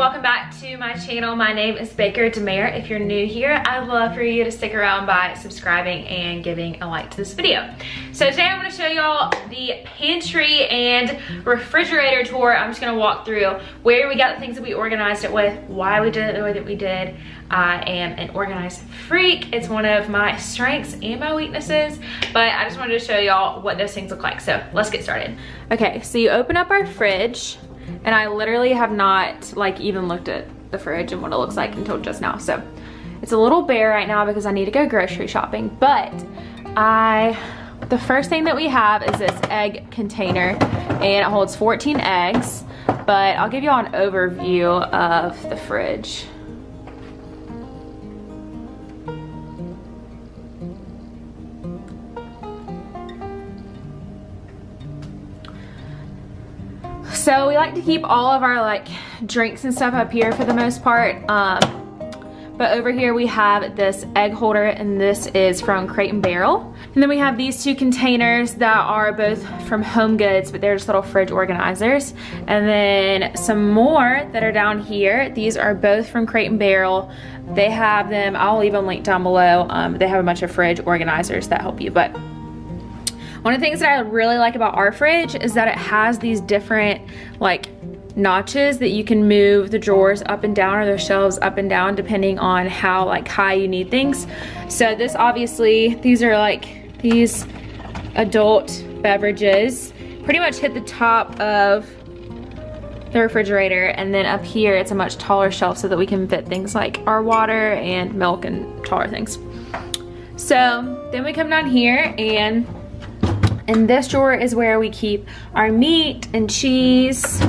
welcome back to my channel. My name is DeMare. If you're new here, I'd love for you to stick around by subscribing and giving a like to this video. So today I'm going to show y'all the pantry and refrigerator tour. I'm just going to walk through where we got the things that we organized it with, why we did it the way that we did. I am an organized freak. It's one of my strengths and my weaknesses, but I just wanted to show y'all what those things look like. So let's get started. Okay, so you open up our fridge, and I literally have not even looked at the fridge and what it looks like until just now. So it's a little bare right now because I need to go grocery shopping, but the first thing that we have is this egg container, and it holds 14 eggs, but I'll give you all an overview of the fridge. So we like to keep all of our drinks and stuff up here for the most part. But over here we have this egg holder, and this is from Crate & Barrel. And then we have these two containers that are both from Home Goods, but they're just little fridge organizers. And then some more that are down here. These are both from Crate & Barrel. They have them, I'll leave them linked down below. They have a bunch of fridge organizers that help you. But one of the things that I really like about our fridge is that it has these different notches that you can move the drawers up and down or the shelves up and down depending on how high you need things. So this obviously, these are these adult beverages pretty much hit the top of the refrigerator, and then up here it's a much taller shelf so that we can fit things like our water and milk and taller things. So then we come down here, and in this drawer is where we keep our meat and cheese.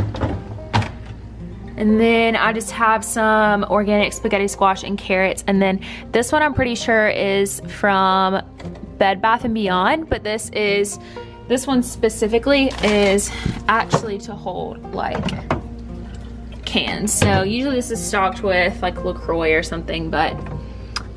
And then I just have some organic spaghetti squash and carrots. And then this one I'm pretty sure is from Bed Bath & Beyond, but this one specifically is actually to hold cans. So usually this is stocked with LaCroix or something, but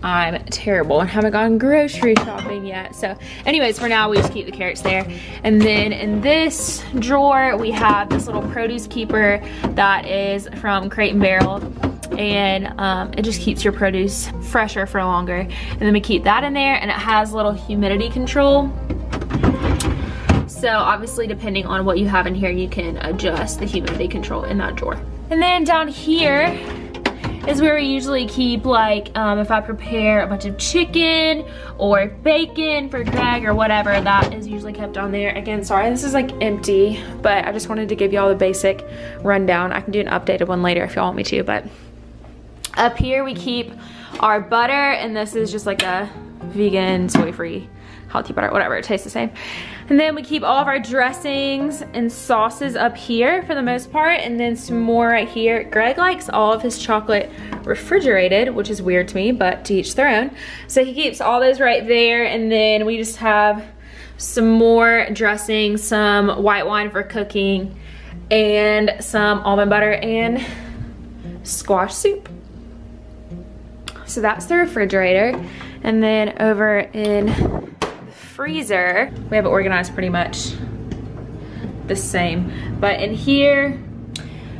I'm terrible and haven't gone grocery shopping yet. So anyways, for now we just keep the carrots there. And then in this drawer we have this little produce keeper that is from Crate & Barrel, and it just keeps your produce fresher for longer. And then we keep that in there, and it has little humidity control. So obviously depending on what you have in here, you can adjust the humidity control in that drawer. And then down here is where we usually keep if I prepare a bunch of chicken or bacon for Greg or whatever, that is usually kept on there. Again, sorry this is empty, but I just wanted to give y'all the basic rundown. I can do an updated one later if y'all want me to. But up here we keep our butter, and this is just a vegan, soy-free, healthy butter, whatever, it tastes the same. And then we keep all of our dressings and sauces up here for the most part, and then some more right here. Greg likes all of his chocolate refrigerated, which is weird to me, but to each their own. So he keeps all those right there, and then we just have some more dressing, some white wine for cooking, and some almond butter and squash soup. So that's the refrigerator. And then over in freezer, we have it organized pretty much the same, but in here,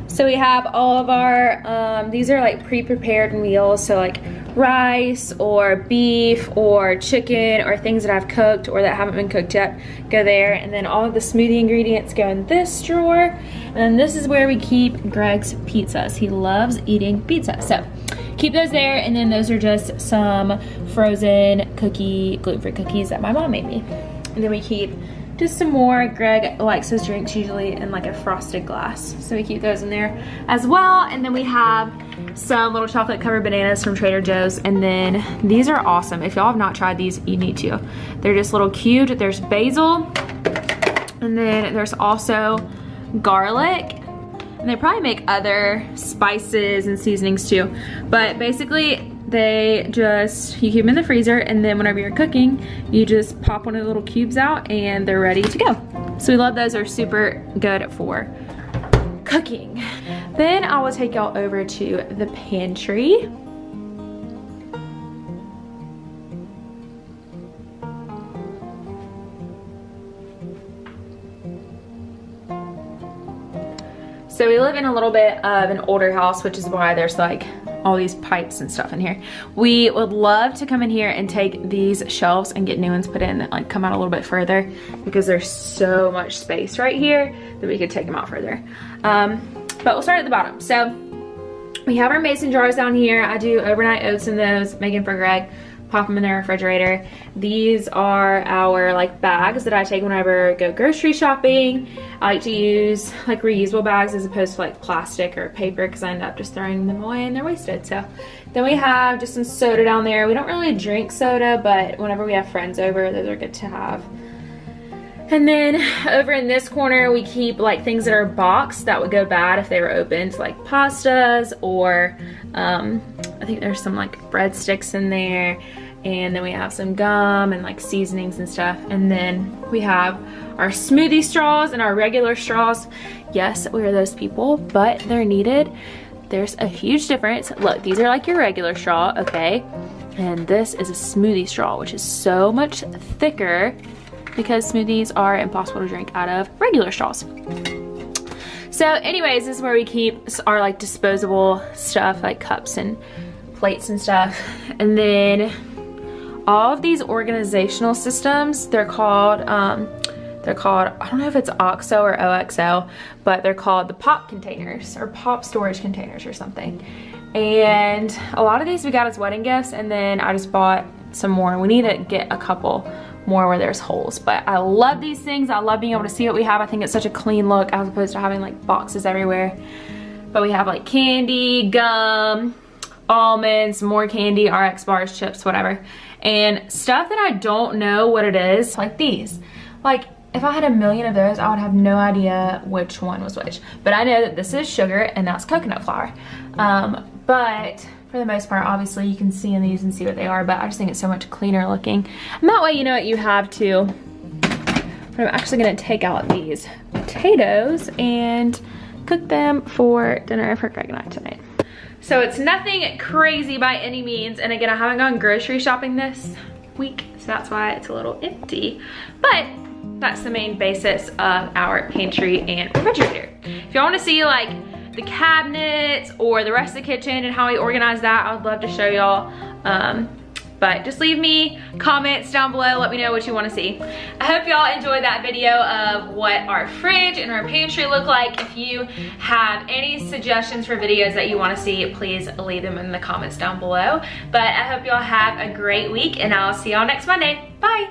so we have all of our these are pre-prepared meals, so rice or beef or chicken or things that I've cooked or that haven't been cooked yet go there. And then all of the smoothie ingredients go in this drawer, and then this is where we keep Greg's pizzas. He loves eating pizza, so keep those there. And then those are just some frozen gluten-free cookies that my mom made me. And then we keep just some more. Greg likes his drinks usually in a frosted glass, so we keep those in there as well. And then we have some little chocolate covered bananas from Trader Joe's, and then these are awesome. If y'all have not tried these, you need to. They're just little cubed. There's basil, and then there's also garlic. And they probably make other spices and seasonings too. But basically, you keep them in the freezer, and then whenever you're cooking, you just pop one of the little cubes out and they're ready to go. So we love those, are super good for cooking. Then I will take y'all over to the pantry. So we live in a little bit of an older house, which is why there's like all these pipes and stuff in here. We would love to come in here and take these shelves and get new ones put in that like come out a little bit further, because there's so much space right here that we could take them out further. But we'll start at the bottom. So we have our mason jars down here. I do overnight oats in those, making for Greg. Pop them in the refrigerator. These are our like bags that I take whenever I go grocery shopping. I like to use like reusable bags as opposed to like plastic or paper, because I end up just throwing them away and they're wasted. So then we have just some soda down there. We don't really drink soda, but whenever we have friends over, those are good to have. And then over in this corner, we keep like things that are boxed that would go bad if they were opened, like pastas, or I think there's some like breadsticks in there. And then we have some gum and like seasonings and stuff. And then we have our smoothie straws and our regular straws. Yes, we are those people, but they're needed. There's a huge difference. Look, these are like your regular straw, okay? And this is a smoothie straw, which is so much thicker, because smoothies are impossible to drink out of regular straws. So anyways, this is where we keep our like disposable stuff, like cups and plates and stuff. And then all of these organizational systems, they're called, I don't know if it's OXO or OXO, but they're called the pop containers or pop storage containers or something. And a lot of these we got as wedding gifts, and then I just bought some more. We need to get a couple more where there's holes, but I love these things. I love being able to see what we have. I think it's such a clean look as opposed to having like boxes everywhere. But we have like candy, gum, almonds, more candy, RX bars, chips, whatever. And stuff that I don't know what it is, like these. Like if I had a million of those, I would have no idea which one was which. But I know that this is sugar and that's coconut flour. But for the most part, obviously you can see in these and see what they are, but I just think it's so much cleaner looking. And that way you know what you have to. But I'm actually gonna take out these potatoes and cook them for dinner for Greg and I tonight. So it's nothing crazy by any means. And again, I haven't gone grocery shopping this week, so that's why it's a little empty. But that's the main basis of our pantry and refrigerator. If y'all wanna see like the cabinets or the rest of the kitchen and how we organize that, I would love to show y'all. But just leave me comments down below. Let me know what you want to see. I hope y'all enjoyed that video of what our fridge and our pantry look like. If you have any suggestions for videos that you want to see, please leave them in the comments down below. But I hope y'all have a great week, and I'll see y'all next Monday. Bye.